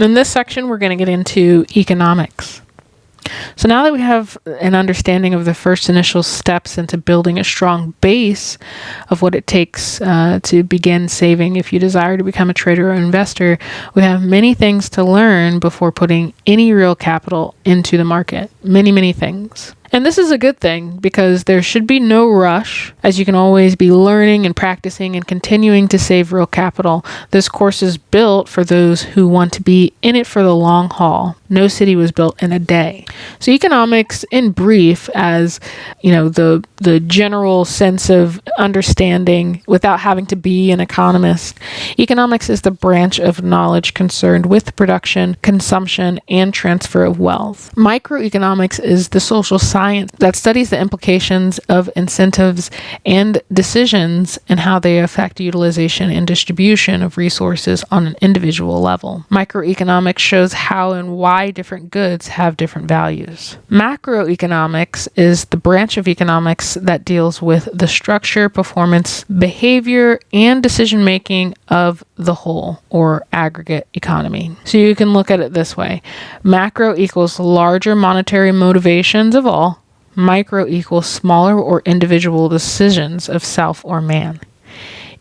In this section, we're going to get into economics. So now that we have an understanding of the first initial steps into building a strong base of what it takes to begin saving if you desire to become a trader or investor, we have many things to learn before putting any real capital into the market. Many, many things. And this is a good thing because there should be no rush, as you can always be learning and practicing and continuing to save real capital. This course is built for those who want to be in it for the long haul. No city was built in a day. So economics, in brief, as the general sense of understanding without having to be an economist. Economics is the branch of knowledge concerned with production, consumption, and transfer of wealth. Microeconomics is the social science that studies the implications of incentives and decisions and how they affect utilization and distribution of resources on an individual level. Microeconomics shows how and why different goods have different values. Macroeconomics is the branch of economics that deals with the structure, performance, behavior, and decision-making of the whole or aggregate economy. So you can look at it this way. Macro equals larger monetary motivations of all. Micro equals smaller or individual decisions of self or man.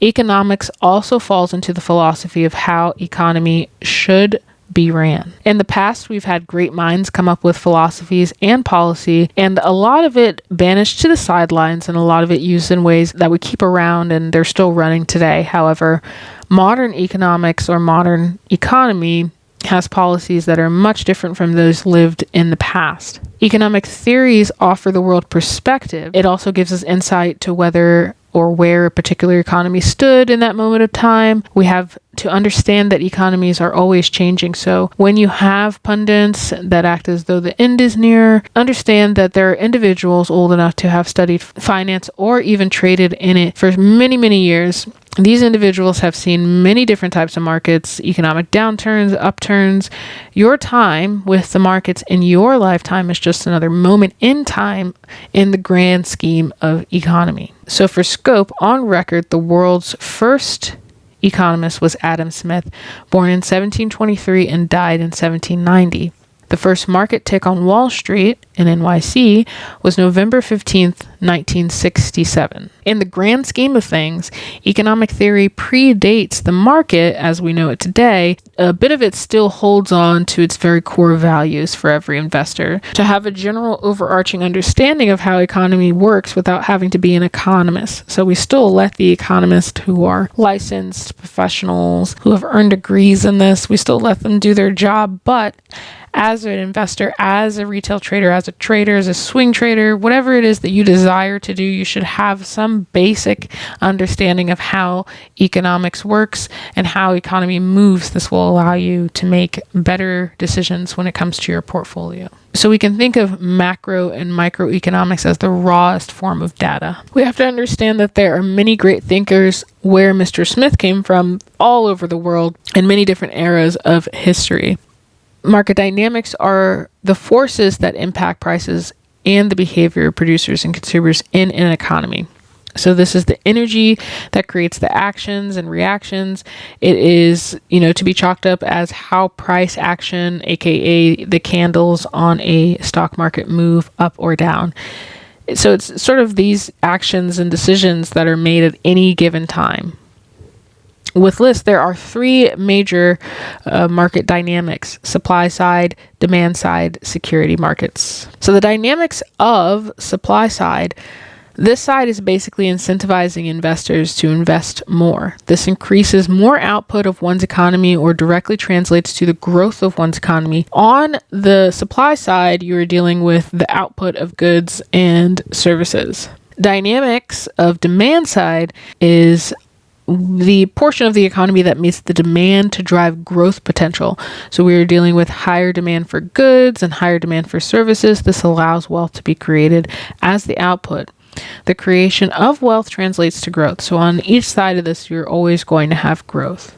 Economics also falls into the philosophy of how economy should be ran. In the past, we've had great minds come up with philosophies and policy, and a lot of it banished to the sidelines and a lot of it used in ways that we keep around and they're still running today. However, modern economics or modern economy has policies that are much different from those lived in the past. Economic theories offer the world perspective. It also gives us insight to whether or where a particular economy stood in that moment of time. We have to understand that economies are always changing. So when you have pundits that act as though the end is near, understand that there are individuals old enough to have studied finance or even traded in it for many, many years. These individuals have seen many different types of markets, economic downturns, upturns. Your time with the markets in your lifetime is just another moment in time in the grand scheme of economy. So for scope, on record, the world's first economist was Adam Smith, born in 1723 and died in 1790. The first market tick on Wall Street in NYC was November 15th, 1967. In the grand scheme of things, economic theory predates the market as we know it today. A bit of it still holds on to its very core values for every investor. To have a general overarching understanding of how economy works without having to be an economist. So we still let the economists who are licensed professionals, who have earned degrees in this, we still let them do their job, but as an investor, as a retail trader, as a trader, as a swing trader, whatever it is that you desire to do, you should have some basic understanding of how economics works and how economy moves. This will allow you to make better decisions when it comes to your portfolio. So we can think of macro and microeconomics as the rawest form of data. We have to understand that there are many great thinkers where Mr. Smith came from all over the world in many different eras of history. Market dynamics are the forces that impact prices and the behavior of producers and consumers in an economy. So this is the energy that creates the actions and reactions. It is, to be chalked up as how price action, aka the candles on a stock market, move up or down. So it's sort of these actions and decisions that are made at any given time. With lists, there are three major market dynamics: supply side, demand side, security markets. So the dynamics of supply side, this side is basically incentivizing investors to invest more. This increases more output of one's economy or directly translates to the growth of one's economy. On the supply side, you are dealing with the output of goods and services. Dynamics of demand side is the portion of the economy that meets the demand to drive growth potential. So we are dealing with higher demand for goods and higher demand for services. This allows wealth to be created as the output. The creation of wealth translates to growth. So on each side of this, you're always going to have growth.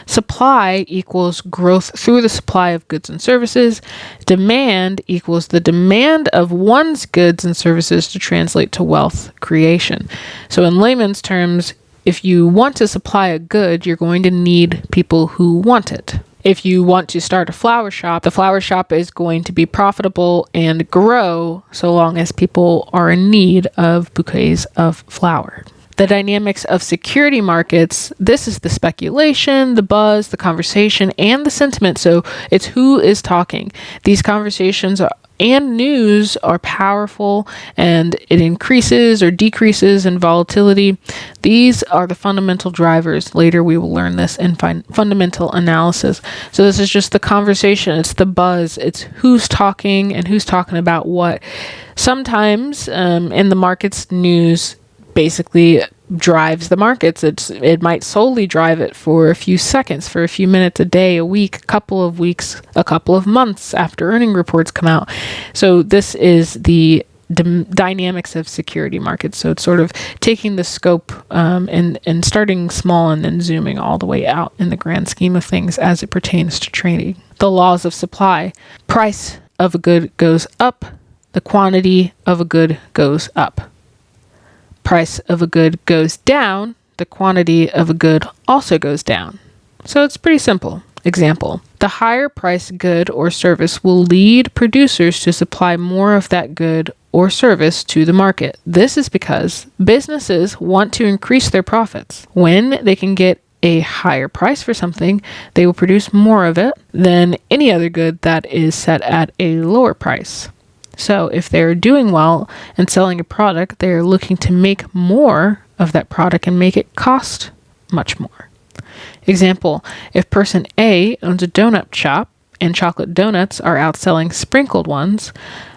Supply equals growth through the supply of goods and services. Demand equals the demand of one's goods and services to translate to wealth creation. So in layman's terms, if you want to supply a good, you're going to need people who want it. If you want to start a flower shop, the flower shop is going to be profitable and grow so long as people are in need of bouquets of flower. The dynamics of security markets, this is the speculation, the buzz, the conversation, and the sentiment. So it's who is talking. These conversations and news are powerful, and it increases or decreases in volatility. These are the fundamental drivers. Later we will learn this in fundamental analysis. So this is just the conversation. It's the buzz. It's who's talking and who's talking about what. Sometimes in the markets, news basically drives the markets. It might solely drive it for a few seconds, for a few minutes, a day, a week, a couple of weeks, a couple of months after earning reports come out. So this is the dynamics of security markets. So it's sort of taking the scope and starting small and then zooming all the way out in the grand scheme of things as it pertains to trading. The laws of supply. Price of a good goes up. The quantity of a good goes up. Price of a good goes down, the quantity of a good also goes down. So it's pretty simple. Example, the higher price good or service will lead producers to supply more of that good or service to the market. This is because businesses want to increase their profits. When they can get a higher price for something, they will produce more of it than any other good that is set at a lower price. So if they're doing well and selling a product, they're looking to make more of that product and make it cost much more. Example, if person A owns a donut shop and chocolate donuts are outselling sprinkled ones,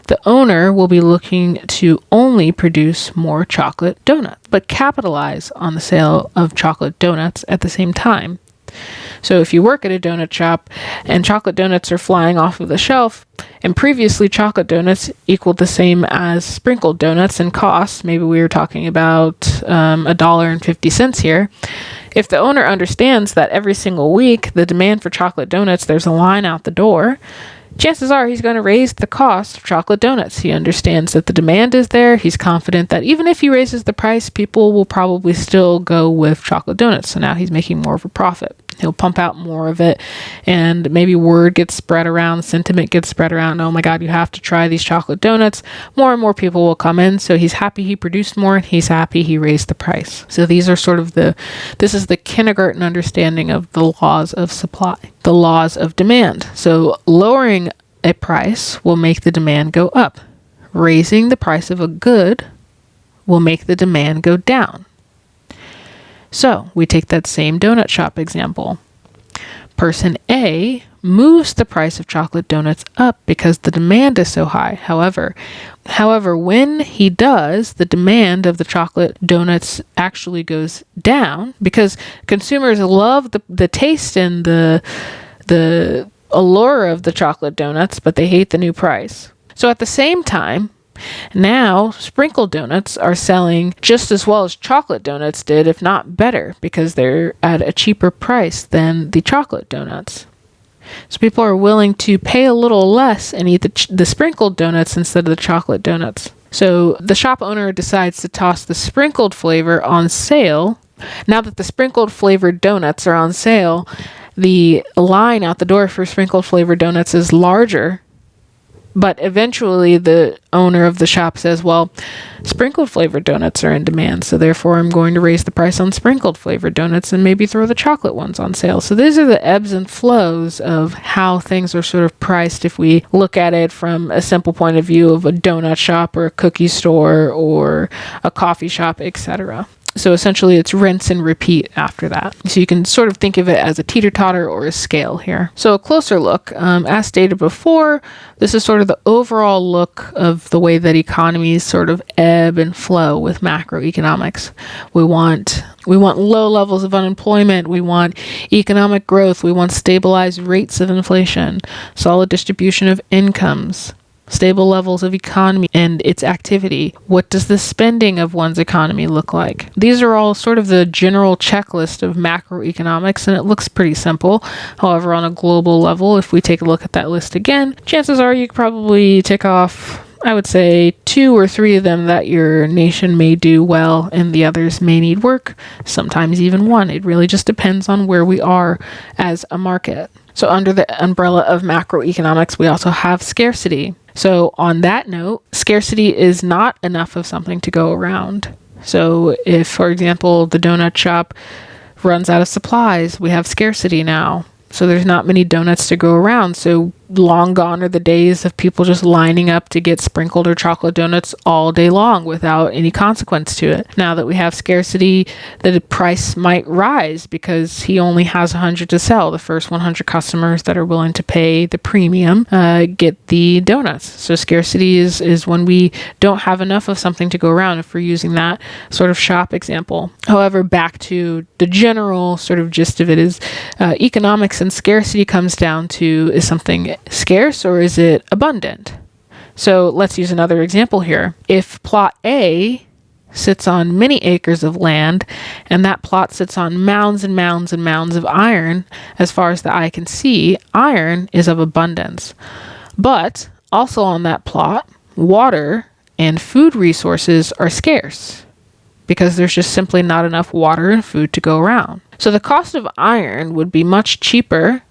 the owner will be looking to only produce more chocolate donuts, but capitalize on the sale of chocolate donuts at the same time. So if you work at a donut shop and chocolate donuts are flying off of the shelf, and previously chocolate donuts equaled the same as sprinkled donuts in cost, maybe we were talking about $1.50 here. If the owner understands that every single week the demand for chocolate donuts, there's a line out the door, chances are he's going to raise the cost of chocolate donuts. He understands that the demand is there. He's confident that even if he raises the price, people will probably still go with chocolate donuts. So now he's making more of a profit. He'll pump out more of it, and maybe word gets spread around, sentiment gets spread around. Oh my God, you have to try these chocolate donuts. More and more people will come in. So he's happy he produced more, and he's happy he raised the price. So these are sort of this is the kindergarten understanding of the laws of supply, the laws of demand. So lowering a price will make the demand go up. Raising the price of a good will make the demand go down. So we take that same donut shop example. Person A moves the price of chocolate donuts up because the demand is so high. However, when he does, the demand of the chocolate donuts actually goes down because consumers love the taste and the allure of the chocolate donuts, but they hate the new price. So at the same time, now sprinkled donuts are selling just as well as chocolate donuts did, if not better, because they're at a cheaper price than the chocolate donuts. So people are willing to pay a little less and eat the sprinkled donuts instead of the chocolate donuts. So the shop owner decides to toss the sprinkled flavor on sale. Now that the sprinkled flavored donuts are on sale, the line out the door for sprinkled flavored donuts is larger. But eventually the owner of the shop says, well, sprinkled flavored donuts are in demand, so therefore I'm going to raise the price on sprinkled flavored donuts and maybe throw the chocolate ones on sale. So these are the ebbs and flows of how things are sort of priced if we look at it from a simple point of view of a donut shop or a cookie store or a coffee shop, etc. So essentially it's rinse and repeat after that. So you can sort of think of it as a teeter-totter or a scale here. So a closer look, as stated before, this is sort of the overall look of the way that economies sort of ebb and flow with macroeconomics. We want low levels of unemployment. We want economic growth. We want stabilized rates of inflation, solid distribution of incomes, stable levels of economy and its activity. What does the spending of one's economy look like? These are all sort of the general checklist of macroeconomics, and it looks pretty simple. However, on a global level, if we take a look at that list again, chances are you could probably tick off, I would say, 2 or 3 of them that your nation may do well and the others may need work, sometimes even 1. It really just depends on where we are as a market. So under the umbrella of macroeconomics, we also have scarcity. So on that note, scarcity is not enough of something to go around. So if, for example, the donut shop runs out of supplies, we have scarcity now. So there's not many donuts to go around. So long gone are the days of people just lining up to get sprinkled or chocolate donuts all day long without any consequence to it. Now that we have scarcity, the price might rise because he only has 100 to sell. The first 100 customers that are willing to pay the premium get the donuts. So scarcity is when we don't have enough of something to go around, if we're using that sort of shop example. However, back to the general sort of gist of it is economics and scarcity comes down to, is something scarce or is it abundant? So let's use another example here. If plot A sits on many acres of land and that plot sits on mounds and mounds and mounds of iron, as far as the eye can see, iron is of abundance. But also on that plot, water and food resources are scarce because there's just simply not enough water and food to go around. So the cost of iron would be much cheaper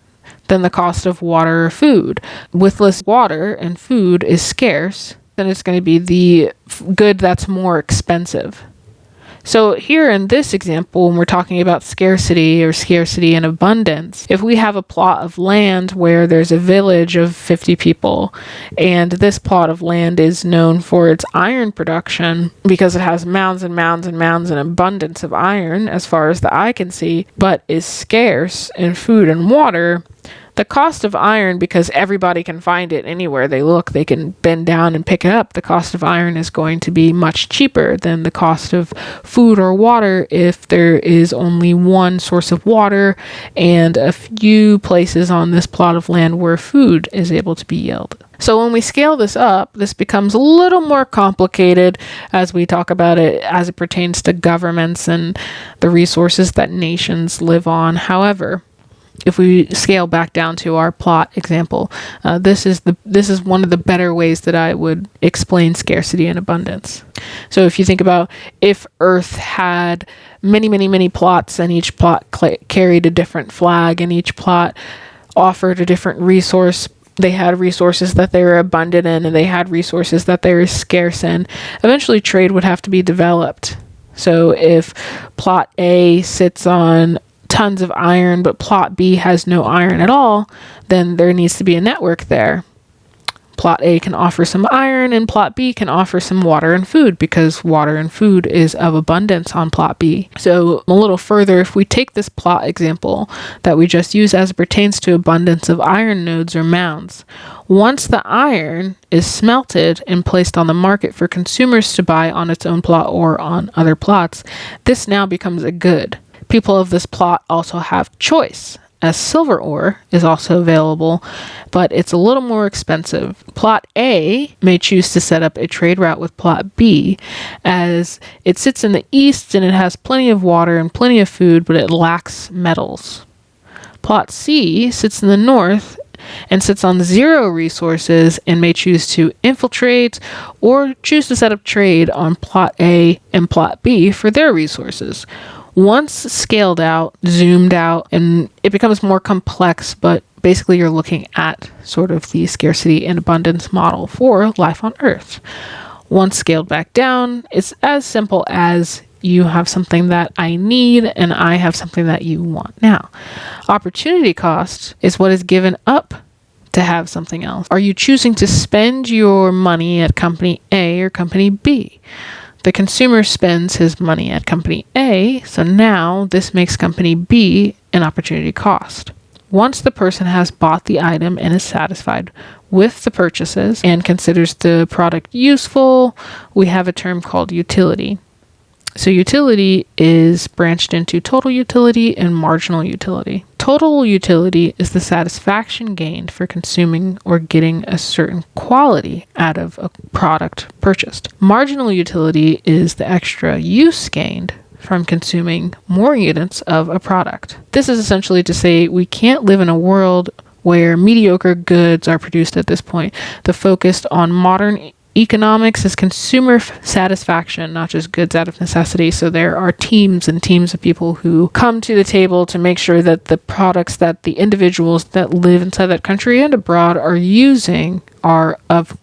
than the cost of water or food. With less water and food is scarce, then it's going to be the good that's more expensive. So here in this example, when we're talking about scarcity and abundance, if we have a plot of land where there's a village of 50 people, and this plot of land is known for its iron production because it has mounds and mounds and mounds and abundance of iron as far as the eye can see, but is scarce in food and water, the cost of iron, because everybody can find it anywhere they look, they can bend down and pick it up, the cost of iron is going to be much cheaper than the cost of food or water if there is only one source of water and a few places on this plot of land where food is able to be yielded. So when we scale this up, this becomes a little more complicated as we talk about it as it pertains to governments and the resources that nations live on. However, if we scale back down to our plot example, this is one of the better ways that I would explain scarcity and abundance. So if you think about if Earth had many, many, many plots and each plot carried a different flag and each plot offered a different resource, they had resources that they were abundant in and they had resources that they were scarce in, eventually trade would have to be developed. So if plot A sits on tons of iron, but plot B has no iron at all, then there needs to be a network there. Plot A can offer some iron and plot B can offer some water and food because water and food is of abundance on plot B. So a little further, if we take this plot example that we just used as it pertains to abundance of iron nodes or mounds, once the iron is smelted and placed on the market for consumers to buy on its own plot or on other plots, this now becomes a good. People of this plot also have choice, as silver ore is also available, but it's a little more expensive. Plot A may choose to set up a trade route with plot B, as it sits in the east and it has plenty of water and plenty of food, but it lacks metals. Plot C sits in the north and sits on 0 resources and may choose to infiltrate or choose to set up trade on plot A and plot B for their resources. Once scaled out, zoomed out, and it becomes more complex, but basically you're looking at sort of the scarcity and abundance model for life on Earth. Once scaled back down, it's as simple as you have something that I need and I have something that you want. Now, opportunity cost is what is given up to have something else. Are you choosing to spend your money at company A or company B? The consumer spends his money at company A, so now this makes company B an opportunity cost. Once the person has bought the item and is satisfied with the purchases and considers the product useful, we have a term called utility. So utility is branched into total utility and marginal utility. Total utility is the satisfaction gained for consuming or getting a certain quality out of a product purchased. Marginal utility is the extra use gained from consuming more units of a product. This is essentially to say we can't live in a world where mediocre goods are produced at this point. The focus on modern economics is consumer satisfaction, not just goods out of necessity. So there are teams and teams of people who come to the table to make sure that the products that the individuals that live inside that country and abroad are using are of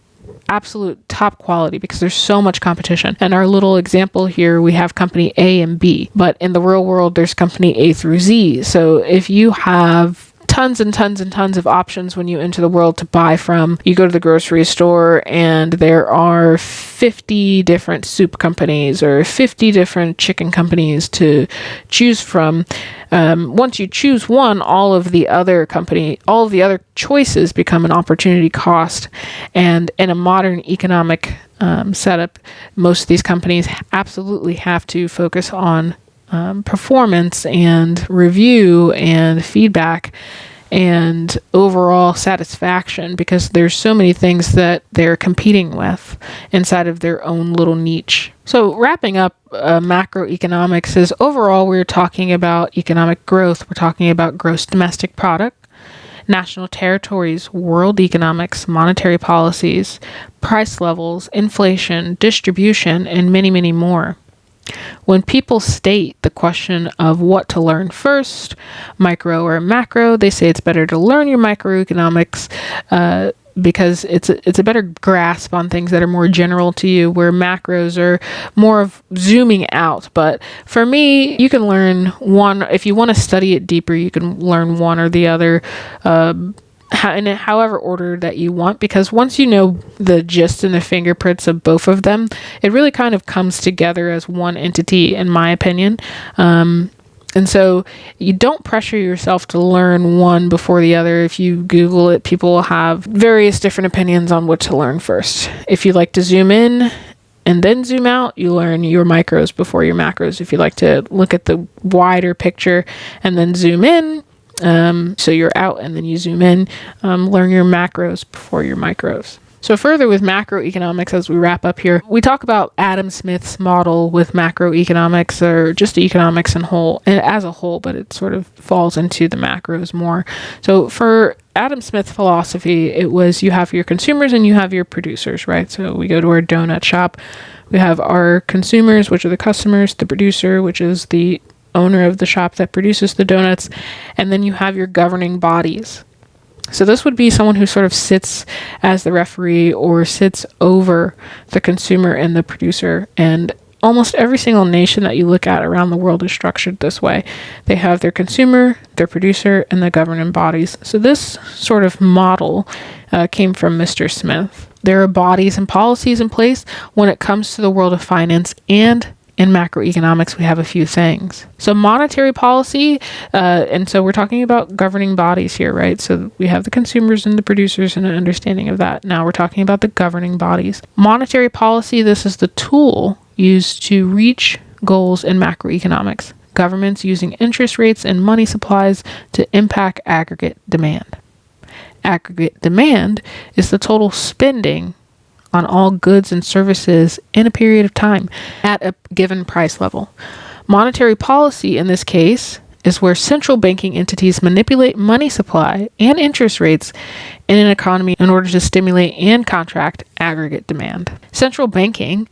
absolute top quality, because there's so much competition. And our little example here, we have company A and B, but in the real world, there's company A through Z. So if you have tons and tons and tons of options when you enter the world to buy from, you go to the grocery store and there are 50 different soup companies or 50 different chicken companies to choose from. Once you choose one, all of the other choices become an opportunity cost. And in a modern economic setup, most of these companies absolutely have to focus on performance and review and feedback and overall satisfaction, because there's so many things that they're competing with inside of their own little niche. So wrapping up macroeconomics is, overall we're talking about economic growth. We're talking about gross domestic product, national territories, world economics, monetary policies, price levels, inflation, distribution, and many, many more. When people state the question of what to learn first, micro or macro, they say it's better to learn your microeconomics because it's a better grasp on things that are more general to you, where macros are more of zooming out. But for me, you can learn one. If you want to study it deeper, you can learn one or the other in however order that you want, because once you know the gist and the fingerprints of both of them, it really kind of comes together as one entity, in my opinion. And so you don't pressure yourself to learn one before the other. If you Google it, people will have various different opinions on what to learn first. If you like to zoom in and then zoom out, you learn your micros before your macros. If you like to look at the wider picture and then zoom in, so you're out and then you zoom in, learn your macros before your micros. So further with macroeconomics, as we wrap up here, we talk about Adam Smith's model with macroeconomics, or just economics as a whole, but it sort of falls into the macros more. So for Adam Smith's philosophy, it was, you have your consumers and you have your producers, right? So we go to our donut shop, we have our consumers, which are the customers, the producer, which is the owner of the shop that produces the donuts, and then you have your governing bodies. So this would be someone who sort of sits as the referee or sits over the consumer and the producer. And almost every single nation that you look at around the world is structured this way. They have their consumer, their producer, and the governing bodies. So this sort of model came from Mr. Smith. There are bodies and policies in place when it comes to the world of finance, and in macroeconomics, we have a few things. So monetary policy, and so we're talking about governing bodies here, right? So we have the consumers and the producers and an understanding of that. Now we're talking about the governing bodies. Monetary policy, this is the tool used to reach goals in macroeconomics. Governments using interest rates and money supplies to impact aggregate demand. Aggregate demand is the total spending on all goods and services in a period of time at a given price level. Monetary policy, in this case, is where central banking entities manipulate money supply and interest rates in an economy in order to stimulate and contract aggregate demand. Central banking,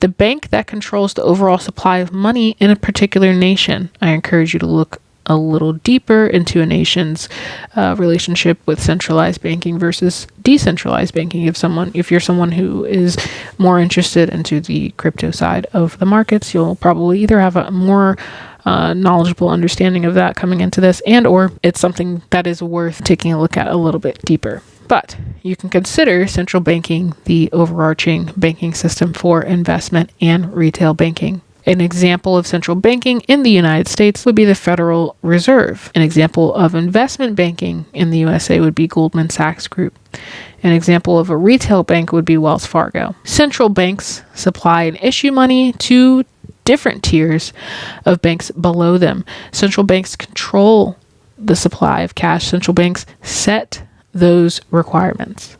the bank that controls the overall supply of money in a particular nation. I encourage you to look a little deeper into a nation's relationship with centralized banking versus decentralized banking. If you're someone who is more interested into the crypto side of the markets, you'll probably either have a more knowledgeable understanding of that coming into this, and or it's something that is worth taking a look at a little bit deeper. But you can consider central banking the overarching banking system for investment and retail banking. An example of central banking in the United States would be the Federal Reserve. An example of investment banking in the USA would be Goldman Sachs Group. An example of a retail bank would be Wells Fargo. Central banks supply and issue money to different tiers of banks below them. Central banks control the supply of cash. Central banks set those requirements.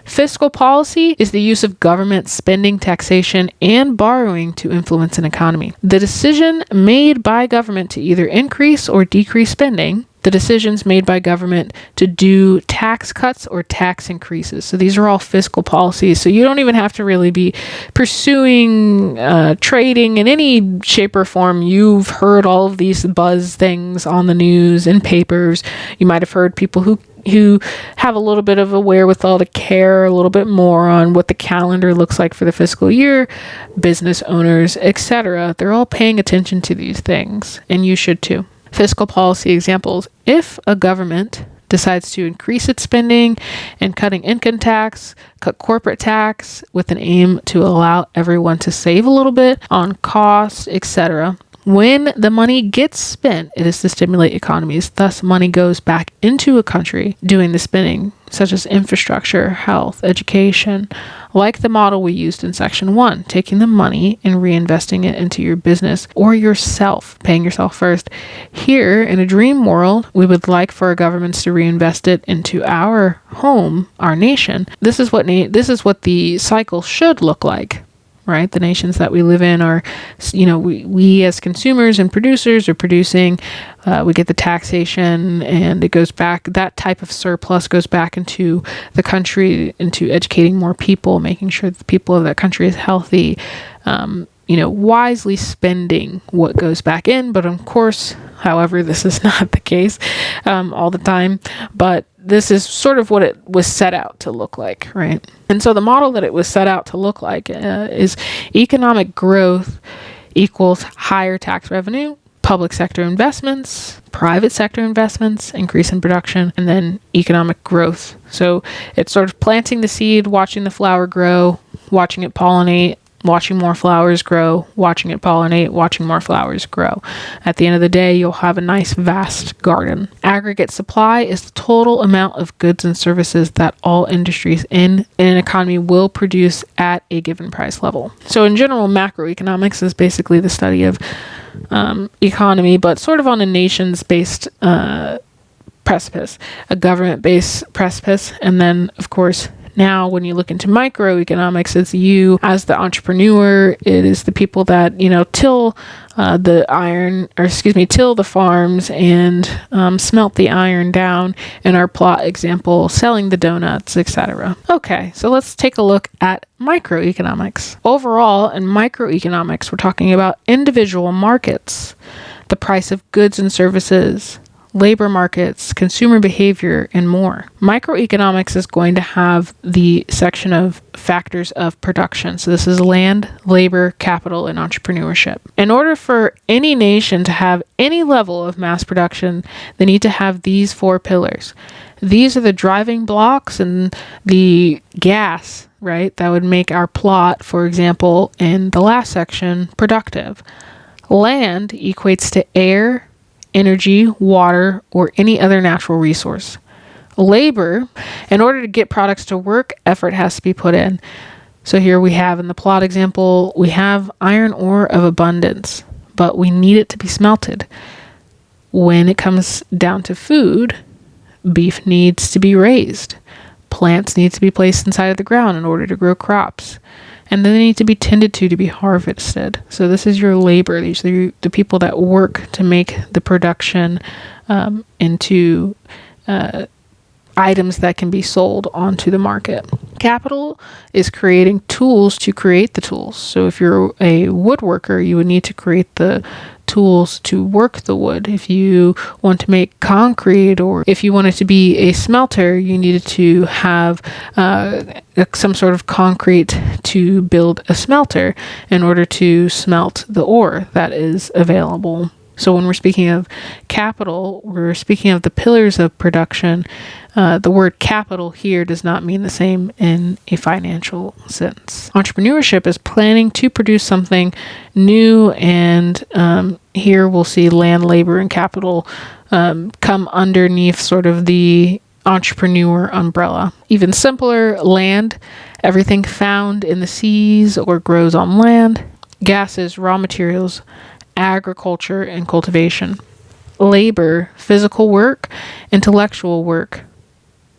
Fiscal policy is the use of government spending, taxation, and borrowing to influence an economy. The decision made by government to either increase or decrease spending the decisions made by government to do tax cuts or tax increases. So these are all fiscal policies. So you don't even have to really be pursuing trading in any shape or form. You've heard all of these buzz things on the news and papers. You might have heard people who have a little bit of a wherewithal to care a little bit more on what the calendar looks like for the fiscal year, business owners, etc. They're all paying attention to these things, and you should too. Fiscal policy examples. If a government decides to increase its spending and cutting income tax, cut corporate tax with an aim to allow everyone to save a little bit on costs, etc., when the money gets spent, it is to stimulate economies. Thus, money goes back into a country doing the spending, such as infrastructure, health, education, like the model we used in section 1, taking the money and reinvesting it into your business or yourself, paying yourself first. Here, in a dream world, we would like for our governments to reinvest it into our home, our nation. This is what the cycle should look like. Right? The nations that we live in are, we as consumers and producers are producing, we get the taxation, and it goes back, that type of surplus goes back into the country, into educating more people, making sure that the people of that country is healthy, wisely spending what goes back in. But of course, however, this is not the case all the time, but this is sort of what it was set out to look like, right? And so the model that it was set out to look like is economic growth equals higher tax revenue, public sector investments, private sector investments, increase in production, and then economic growth. So it's sort of planting the seed, watching the flower grow, watching it pollinate, watching more flowers grow, watching it pollinate, watching more flowers grow. At the end of the day, you'll have a nice vast garden. Aggregate supply is the total amount of goods and services that all industries in an economy will produce at a given price level. So in general, macroeconomics is basically the study of economy, but sort of on a nations-based precipice, a government-based precipice, and then, of course, now, when you look into microeconomics, it's you as the entrepreneur. It is the people that, till the farms and smelt the iron down in our plot example, selling the donuts, etc. Okay, so let's take a look at microeconomics. Overall, in microeconomics, we're talking about individual markets, the price of goods and services, labor markets, consumer behavior, and more. Microeconomics is going to have the section of factors of production. So this is land, labor, capital, and entrepreneurship. In order for any nation to have any level of mass production, they need to have these 4 pillars. These are the driving blocks and the gas, right, that would make our plot, for example, in the last section, productive. Land equates to air, energy, water, or any other natural resource. Labor, in order to get products to work, effort has to be put in. So here we have in the plot example, we have iron ore of abundance, but we need it to be smelted. When it comes down to food, beef needs to be raised. Plants need to be placed inside of the ground in order to grow crops. And then they need to be tended to be harvested. So this is your labor. These are the people that work to make the production into items that can be sold onto the market. Capital is creating tools to create the tools. So if you're a woodworker, you would need to create the tools to work the wood. If you want to make concrete, or if you wanted to be a smelter, you needed to have some sort of concrete to build a smelter in order to smelt the ore that is available. So when we're speaking of capital, we're speaking of the pillars of production. The word capital here does not mean the same in a financial sense. Entrepreneurship is planning to produce something new, and here we'll see land, labor, and capital come underneath sort of the entrepreneur umbrella. Even simpler, land, everything found in the seas or grows on land. Gases, raw materials, agriculture and cultivation. Labor, physical work, intellectual work,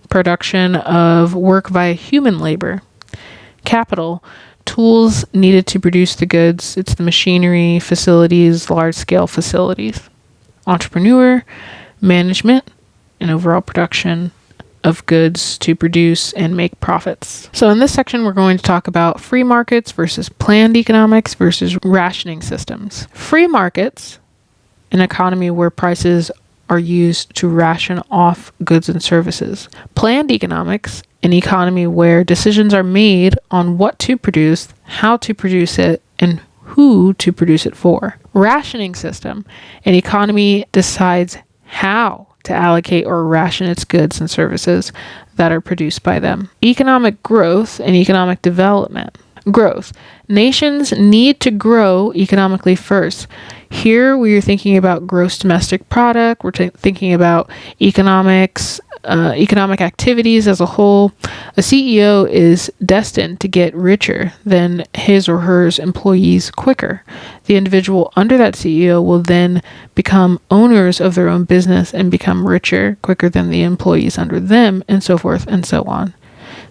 production of work via human labor. Capital, tools needed to produce the goods. It's the machinery, facilities, large-scale facilities. Entrepreneur, management and overall production of goods to produce and make profits. So in this section, we're going to talk about free markets versus planned economics versus rationing systems. Free markets, an economy where prices are used to ration off goods and services. Planned economics, an economy where decisions are made on what to produce, how to produce it, and who to produce it for. Rationing system, an economy decides how to allocate or ration its goods and services that are produced by them. Economic growth and economic development. Growth. Nations need to grow economically first. Here we are thinking about gross domestic product. We're thinking about economic activities as a whole. A CEO is destined to get richer than his or her employees quicker. The individual under that CEO will then become owners of their own business and become richer quicker than the employees under them, and so forth and so on.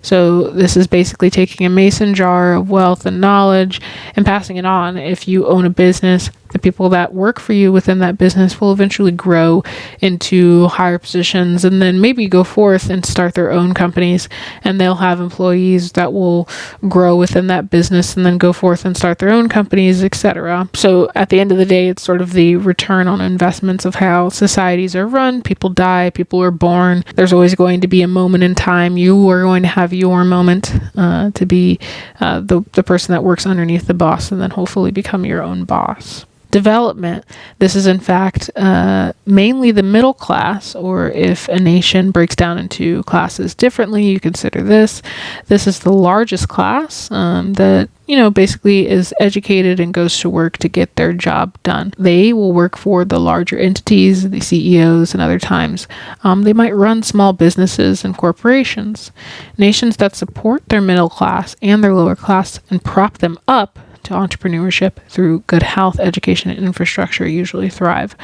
So this is basically taking a mason jar of wealth and knowledge and passing it on. If you own a business, the people that work for you within that business will eventually grow into higher positions and then maybe go forth and start their own companies, and they'll have employees that will grow within that business and then go forth and start their own companies, etc. So at the end of the day, it's sort of the return on investments of how societies are run. People die, people are born. There's always going to be a moment in time. You are going to have your moment to be the person that works underneath the boss and then hopefully become your own boss. Development. This is in fact mainly the middle class, or if a nation breaks down into classes differently, you consider this. This is the largest class that basically is educated and goes to work to get their job done. They will work for the larger entities, the CEOs, and other times they might run small businesses and corporations. Nations that support their middle class and their lower class and prop them up to entrepreneurship through good health, education, and infrastructure usually thrive.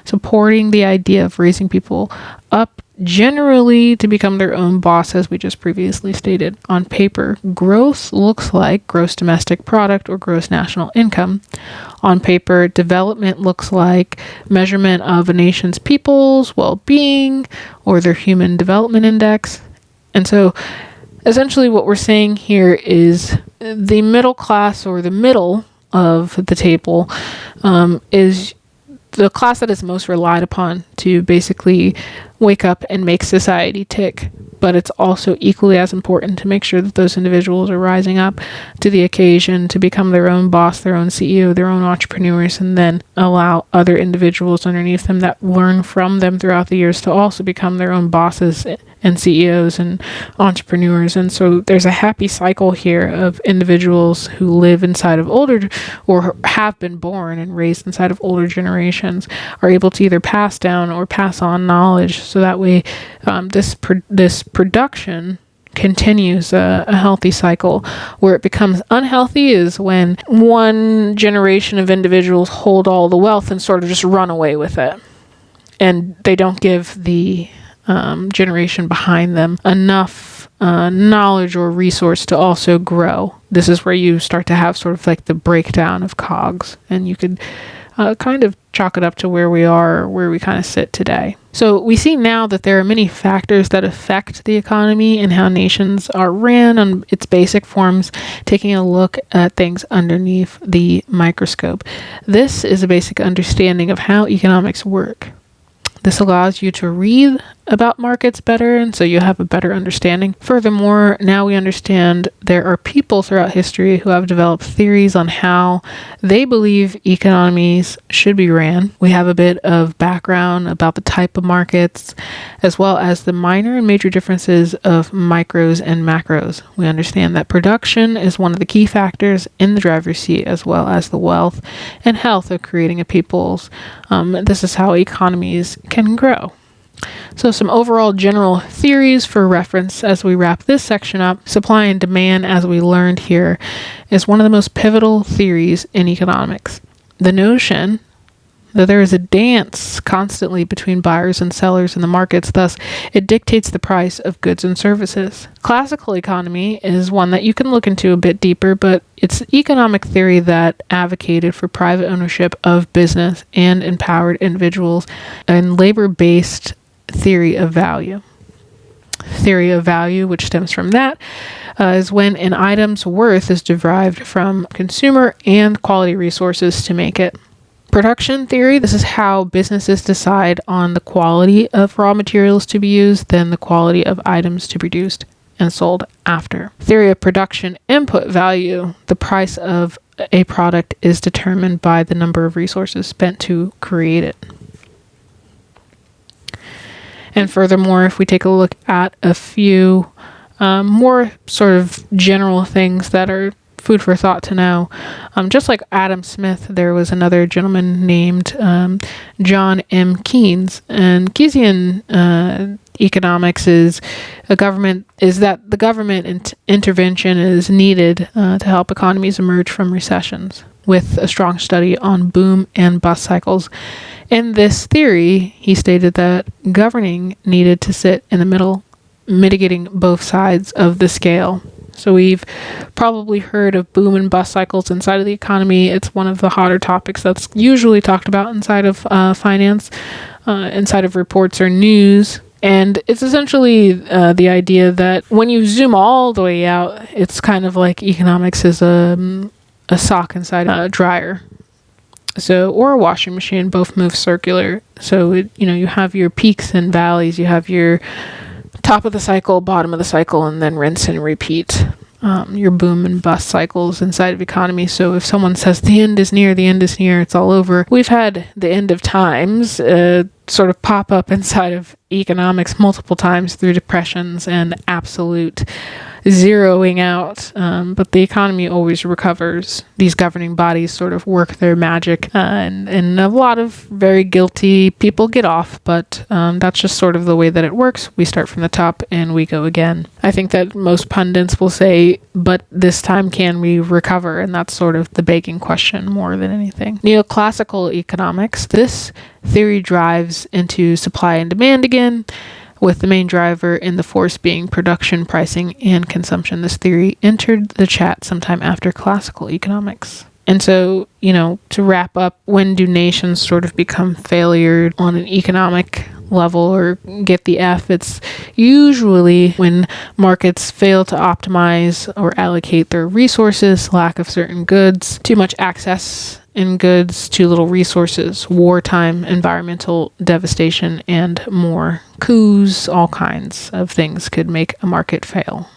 Supporting the idea of raising people up generally to become their own boss, as we just previously stated. On paper, growth looks like gross domestic product or gross national income. On paper, development looks like measurement of a nation's people's well-being or their human development index. And so essentially what we're saying here is the middle class, or the middle of the table, is the class that is most relied upon to basically wake up and make society tick. But it's also equally as important to make sure that those individuals are rising up to the occasion to become their own boss, their own CEO, their own entrepreneurs, and then allow other individuals underneath them that learn from them throughout the years to also become their own bosses and CEOs and entrepreneurs. And so there's a happy cycle here of individuals who live inside of older, or have been born and raised inside of older generations, are able to either pass down or pass on knowledge. So that way this production continues a healthy cycle. Where it becomes unhealthy is when one generation of individuals hold all the wealth and sort of just run away with it, and they don't give the generation behind them enough knowledge or resource to also grow. This is where you start to have sort of like the breakdown of cogs, and you could kind of chalk it up to where we are, where we kind of sit today. So we see now that there are many factors that affect the economy and how nations are ran on its basic forms, taking a look at things underneath the microscope. This is a basic understanding of how economics work. This allows you to read about markets better, and so you have a better understanding. Furthermore, now we understand there are people throughout history who have developed theories on how they believe economies should be ran. We have a bit of background about the type of markets, as well as the minor and major differences of micros and macros. We understand that production is one of the key factors in the driver's seat, as well as the wealth and health of creating a people's. This is how economies can grow. So some overall general theories for reference as we wrap this section up. Supply and demand, as we learned here, is one of the most pivotal theories in economics. The notion that there is a dance constantly between buyers and sellers in the markets, thus it dictates the price of goods and services. Classical economy is one that you can look into a bit deeper, but it's economic theory that advocated for private ownership of business and empowered individuals, and labor-based theory of value. Theory of value, which stems from that, is when an item's worth is derived from consumer and quality resources to make it. Production theory, this is how businesses decide on the quality of raw materials to be used, then the quality of items to be produced and sold after. Theory of production input value, the price of a product is determined by the number of resources spent to create it. And furthermore, if we take a look at a few more sort of general things that are food for thought to know. Just like Adam Smith, there was another gentleman named John M. Keynes, and Keynesian economics is that the government intervention is needed to help economies emerge from recessions, with a strong study on boom and bust cycles. In this theory, he stated that governing needed to sit in the middle, mitigating both sides of the scale. So we've probably heard of boom and bust cycles inside of the economy. It's one of the hotter topics that's usually talked about inside of finance, inside of reports or news. And it's essentially the idea that when you zoom all the way out, it's kind of like economics is a sock inside a dryer. So, or a washing machine, both move circular. So, you have your peaks and valleys, you have your top of the cycle, bottom of the cycle, and then rinse and repeat. Your boom and bust cycles inside of economy. So if someone says the end is near, it's all over. We've had the end of times sort of pop up inside of economics multiple times through depressions and absolute zeroing out. But the economy always recovers. These governing bodies sort of work their magic, and a lot of very guilty people get off, but that's just sort of the way that it works. We start from the top and we go again. I think that most pundits will say, but this time can we recover? And that's sort of the begging question more than anything. Neoclassical economics, this theory drives into supply and demand again, with the main driver in the force being production, pricing, and consumption. This theory entered the chat sometime after classical economics. And so, to wrap up, when do nations sort of become failure on an economic level or get the F? It's usually when markets fail to optimize or allocate their resources, lack of certain goods, too much access in goods, too little resources, wartime, environmental devastation, and more. Coups, all kinds of things could make a market fail.